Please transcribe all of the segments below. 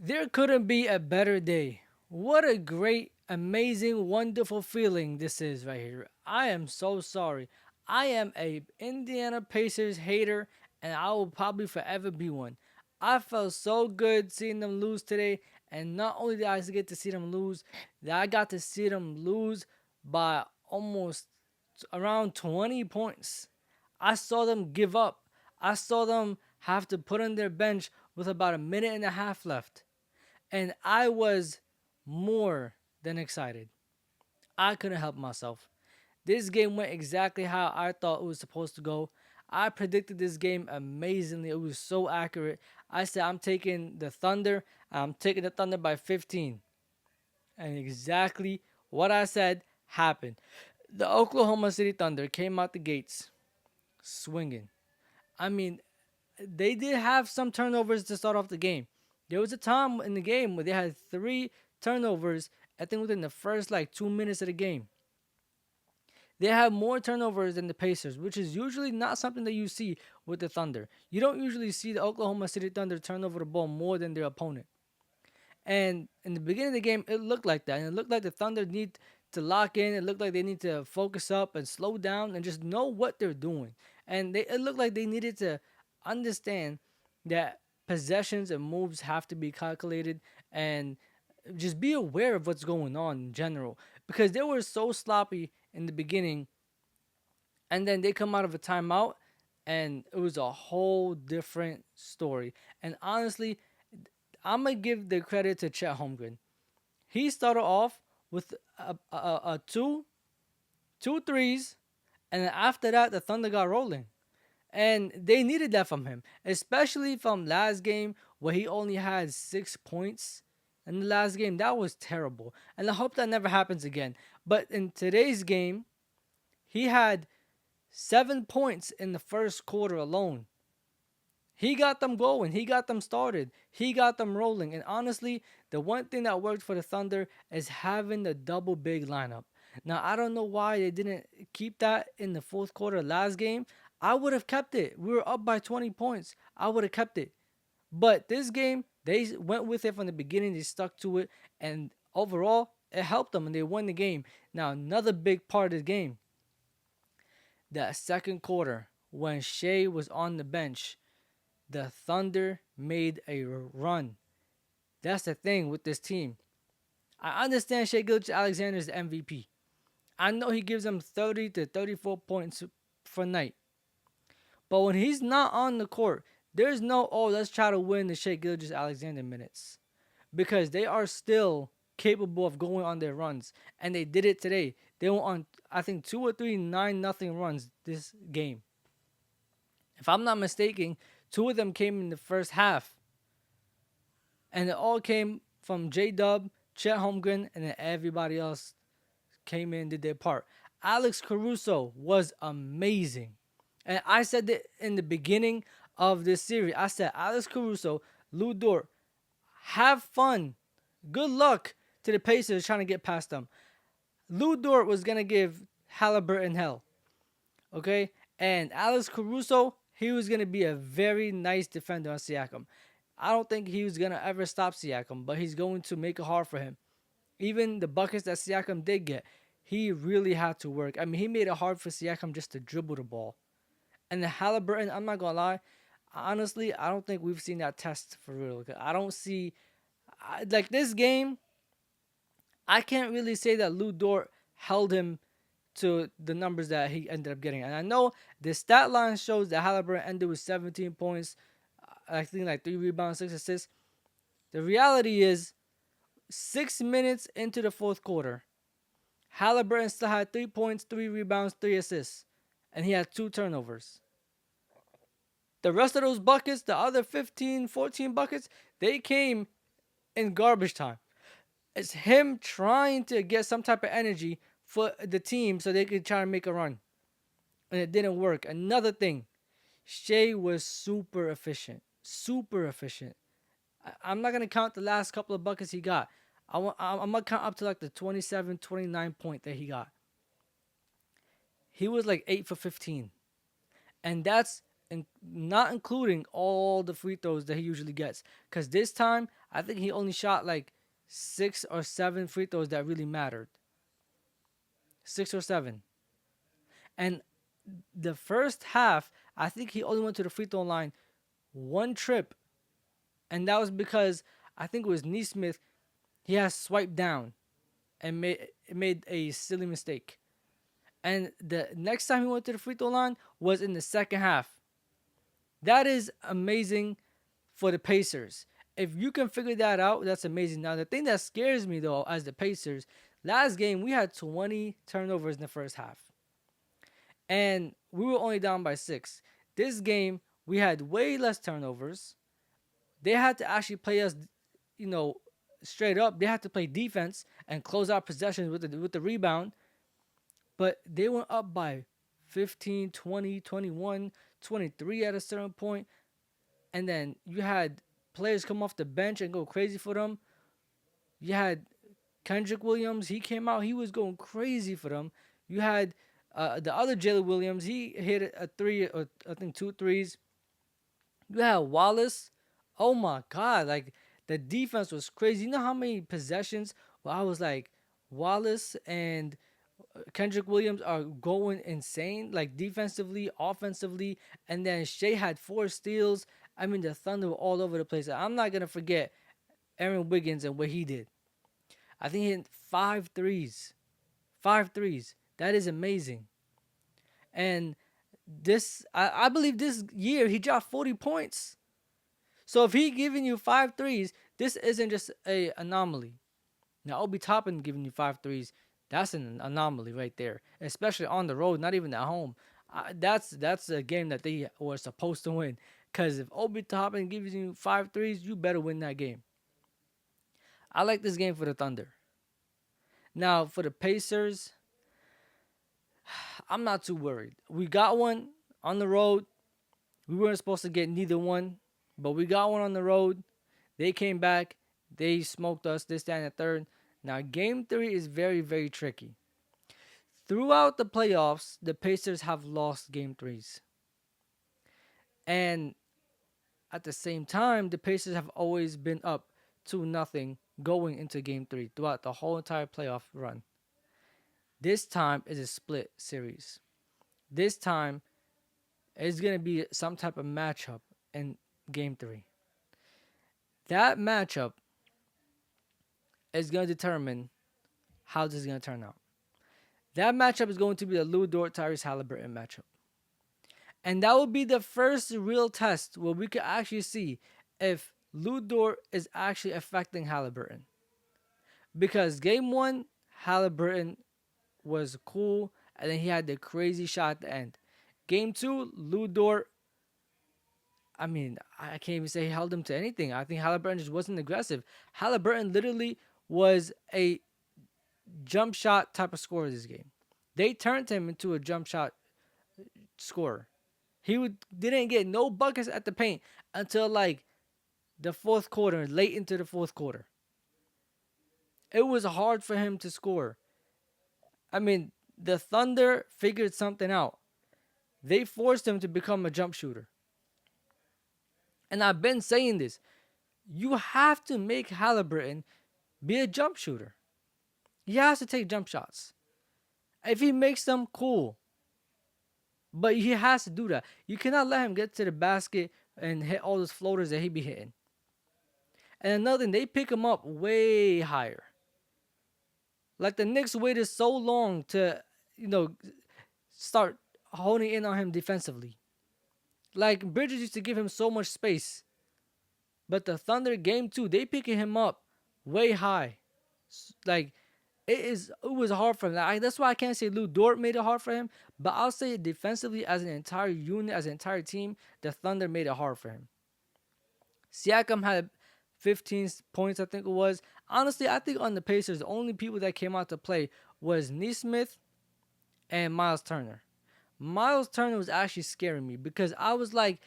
There couldn't be a better day. What a great, amazing, wonderful feeling this is right here. I am so sorry. I am a Indiana Pacers hater and I will probably forever be one. I felt so good seeing them lose today, and not only did I get to see them lose, that I got to see them lose by almost around 20 points. I saw them give up. I saw them have to put on their bench with about a minute and a half left. And I was more than excited. I couldn't help myself. This game went exactly how I thought it was supposed to go. I predicted this game amazingly. It was so accurate. I said I'm taking the Thunder. I'm taking the Thunder by 15. And exactly what I said happened. The Oklahoma City Thunder came out the gates swinging. I mean, they did have some turnovers to start off the game. There was a time in the game where they had three turnovers, I think within the first like 2 minutes of the game. They have more turnovers than the Pacers, which is usually not something that you see with the Thunder. You don't usually see the Oklahoma City Thunder turn over the ball more than their opponent. And in the beginning of the game, it looked like that. And it looked like the Thunder need to lock in. It looked like they need to focus up and slow down and just know what they're doing. And it looked like they needed to understand that possessions and moves have to be calculated and just be aware of what's going on in general. Because they were so sloppy in the beginning, and then they come out of a timeout, and it was a whole different story. And honestly, I'm gonna give the credit to Chet Holmgren. He started off with a two threes, and then after that, the Thunder got rolling. And they needed that from him, especially from last game where he only had 6 points in the last game. That was terrible. And I hope that never happens again. But in today's game, he had 7 points in the first quarter alone. He got them going. He got them started. He got them rolling. And honestly, the one thing that worked for the Thunder is having the double big lineup. Now, I don't know why they didn't keep that in the fourth quarter last game. I would have kept it. We were up by 20 points. I would have kept it. But this game, they went with it from the beginning. They stuck to it. And overall, it helped them and they won the game. Now, another big part of the game, that second quarter, when Shea was on the bench, the Thunder made a run. That's the thing with this team. I understand Shea Gilgeous-Alexander is the MVP. I know he gives them 30 to 34 points per night. But when he's not on the court, there's no, oh, let's try to win the Shea Gilgeous-Alexander minutes. Because they are still capable of going on their runs. And they did it today. They went on, I think, 2 or 3 9-0 runs this game. If I'm not mistaken, two of them came in the first half. And it all came from J-Dub, Chet Holmgren, and then everybody else came in and did their part. Alex Caruso was amazing. And I said that in the beginning of this series. I said, Alex Caruso, Lou Dort, have fun. Good luck to the Pacers trying to get past them. Lou Dort was going to give Halliburton hell. Okay? And Alex Caruso, he was going to be a very nice defender on Siakam. I don't think he was going to ever stop Siakam, but he's going to make it hard for him. Even the buckets that Siakam did get, he really had to work. I mean, he made it hard for Siakam just to dribble the ball. And the Halliburton, I'm not going to lie, honestly, I don't think we've seen that test for real. I don't see, like this game, I can't really say that Lou Dort held him to the numbers that he ended up getting. And I know the stat line shows that Halliburton ended with 17 points, I think like 3 rebounds, 6 assists. The reality is, 6 minutes into the fourth quarter, Halliburton still had 3 points, 3 rebounds, 3 assists, and he had 2 turnovers. The rest of those buckets, the other 15, 14 buckets, they came in garbage time. It's him trying to get some type of energy for the team so they could try to make a run. And it didn't work. Another thing, Shea was super efficient. Super efficient. I'm not going to count the last couple of buckets he got. I'm going to count up to like the 27, 29 point that he got. He was like 8 for 15. And that's not including all the free throws that he usually gets. Because this time, I think he only shot like 6 or 7 free throws that really mattered. 6 or 7. And the first half, I think he only went to the free throw line one trip, and that was because I think it was Neesmith. He has swiped down and made a silly mistake. And the next time he went to the free throw line was in the second half. That is amazing for the Pacers. If you can figure that out, that's amazing. Now, the thing that scares me though, as the Pacers, last game we had 20 turnovers in the first half, and we were only down by 6. This game we had way less turnovers. They had to actually play us, you know, straight up. They had to play defense and close out possessions with the rebound. But they went up by 15, 20, 21, 23 at a certain point. And then you had players come off the bench and go crazy for them. You had Kendrick Williams. He came out. He was going crazy for them. You had the other Jalen Williams. He hit a three, or I think two threes. You had Wallace. Oh my God. Like, the defense was crazy. You know how many possessions where I was like, Wallace and Kendrick Williams are going insane, like defensively, offensively, and then Shea had 4 steals. I mean, the Thunder were all over the place. I'm not gonna forget Aaron Wiggins and what he did. I think he hit 5 threes, 5 threes. That is amazing. And I believe this year he dropped 40 points. So if he giving you 5 threes, this isn't just a anomaly. Now, Obi Toppin giving you 5 threes, that's an anomaly right there, especially on the road, not even at home. That's a game that they were supposed to win. Because if Obi Toppin gives you 5 threes, you better win that game. I like this game for the Thunder. Now, for the Pacers, I'm not too worried. We got one on the road. We weren't supposed to get neither one, but we got one on the road. They came back. They smoked us. They stand at third. Now, game 3 is very, very tricky. Throughout the playoffs, the Pacers have lost game 3s. And at the same time, the Pacers have always been up 2-0 going into game 3 throughout the whole entire playoff run. This time is a split series. This time it's going to be some type of matchup in game 3. That matchup is going to determine how this is going to turn out. That matchup is going to be the Lou Dort Tyrese Halliburton matchup. And that will be the first real test where we can actually see if Lou Dort is actually affecting Halliburton. Because game 1, Halliburton was cool, and then he had the crazy shot at the end. Game 2, Lou Dort, I mean, I can't even say he held him to anything. I think Halliburton just wasn't aggressive. Halliburton literally was a jump shot type of scorer this game. They turned him into a jump shot scorer. Didn't get no buckets at the paint until like the fourth quarter, late into the fourth quarter. It was hard for him to score. I mean, the Thunder figured something out. They forced him to become a jump shooter. And I've been saying this. You have to make Halliburton be a jump shooter. He has to take jump shots. If he makes them, cool. But he has to do that. You cannot let him get to the basket and hit all those floaters that he be hitting. And another thing, they pick him up way higher. Like, the Knicks waited so long to, start honing in on him defensively. Like, Bridges used to give him so much space. But the Thunder game 2, they picking him up way high. Like, it was hard for him. That's why I can't say Lou Dort made it hard for him. But I'll say defensively, as an entire unit, as an entire team, the Thunder made it hard for him. Siakam had 15 points, I think it was. Honestly, I think on the Pacers, the only people that came out to play was Neesmith and Miles Turner. Miles Turner was actually scaring me because I was like,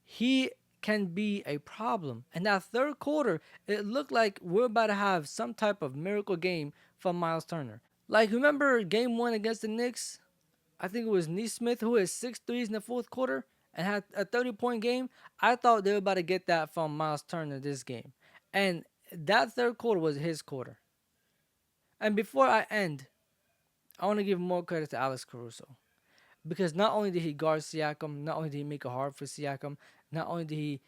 he can be a problem. And that third quarter, it looked like we're about to have some type of miracle game from Miles Turner. Like, remember game 1 against the Knicks? I think it was Neesmith who had 6 threes in the fourth quarter and had a 30-point game. I thought they were about to get that from Miles Turner this game. And That third quarter was his quarter. And before I end, I want to give more credit to Alex Caruso. Because not only did he guard Siakam, not only did he make it hard for Siakam, not only did he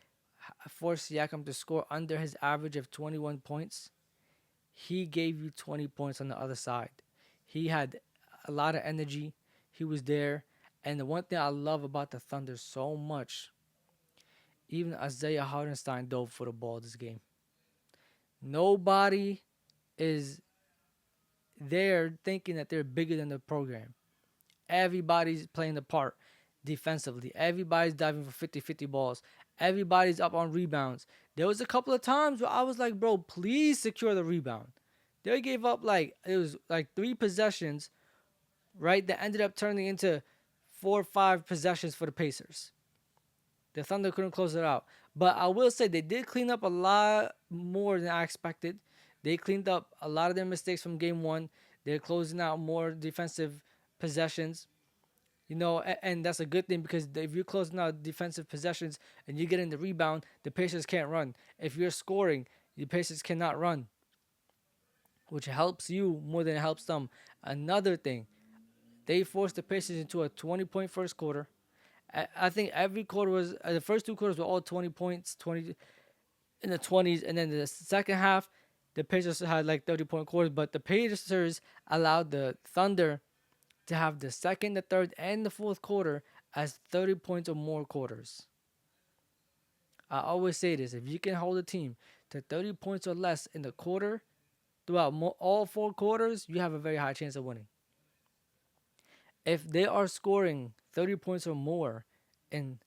force Siakam to score under his average of 21 points, he gave you 20 points on the other side. He had a lot of energy. He was there. And the one thing I love about the Thunder so much, even Isaiah Hardenstein dove for the ball this game. Nobody is there thinking that they're bigger than the program. Everybody's playing the part defensively. Everybody's diving for 50-50 balls. Everybody's up on rebounds. There was a couple of times where I was like, bro, please secure the rebound. They gave up it was like 3 possessions, right? That ended up turning into 4 or 5 possessions for the Pacers. The Thunder couldn't close it out. But I will say they did clean up a lot more than I expected. They cleaned up a lot of their mistakes from game one. They're closing out more defensive possessions. And that's a good thing because if you're closing out defensive possessions and you're getting the rebound, the Pacers can't run. If you're scoring, the Pacers cannot run, which helps you more than it helps them. Another thing, they forced the Pacers into a 20-point first quarter. I think every quarter was the first 2 quarters were all 20 points, 20 in the 20s, and then the second half, the Pacers had like 30-point quarters, but the Pacers allowed the Thunder to have the second, the third, and the fourth quarter as 30 points or more quarters. I always say this: if you can hold a team to 30 points or less in the quarter throughout all 4 quarters, you have a very high chance of winning. If they are scoring 30 points or more in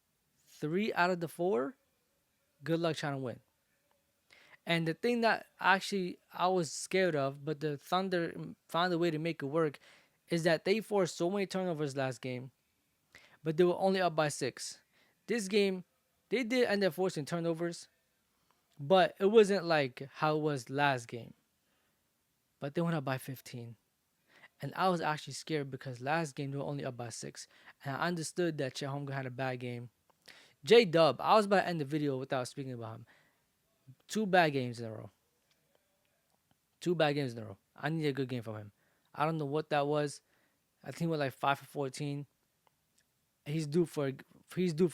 3 out of the 4, good luck trying to win. And the thing that actually I was scared of, but the Thunder found a way to make it work, is that they forced so many turnovers last game, but they were only up by 6. This game, they did end up forcing turnovers, but it wasn't like how it was last game. But they went up by 15. And I was actually scared because last game they were only up by 6. And I understood that Chet Holmgren had a bad game. J-Dub, I was about to end the video without speaking about him. 2 bad games in a row. 2 bad games in a row. I need a good game from him. I don't know what that was. I think he went like 5 for 14. He's due for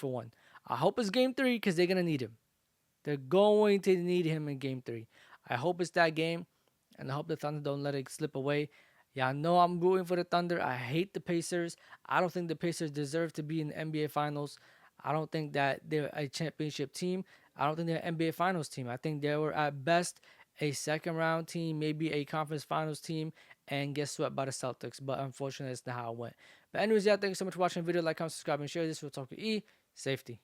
one. I hope it's game 3 because they're gonna need him. They're going to need him in game 3. I hope it's that game, and I hope the Thunder don't let it slip away. Yeah, I know I'm rooting for the Thunder. I hate the Pacers. I don't think the Pacers deserve to be in the NBA Finals. I don't think that they're a championship team. I don't think they're an NBA Finals team. I think they were at best a second round team, maybe a conference finals team, and get swept by the Celtics. But unfortunately, that's not how it went. But anyways, yeah, thank you so much for watching the video. Like, comment, subscribe, and share this. We'll talk to E. Safety.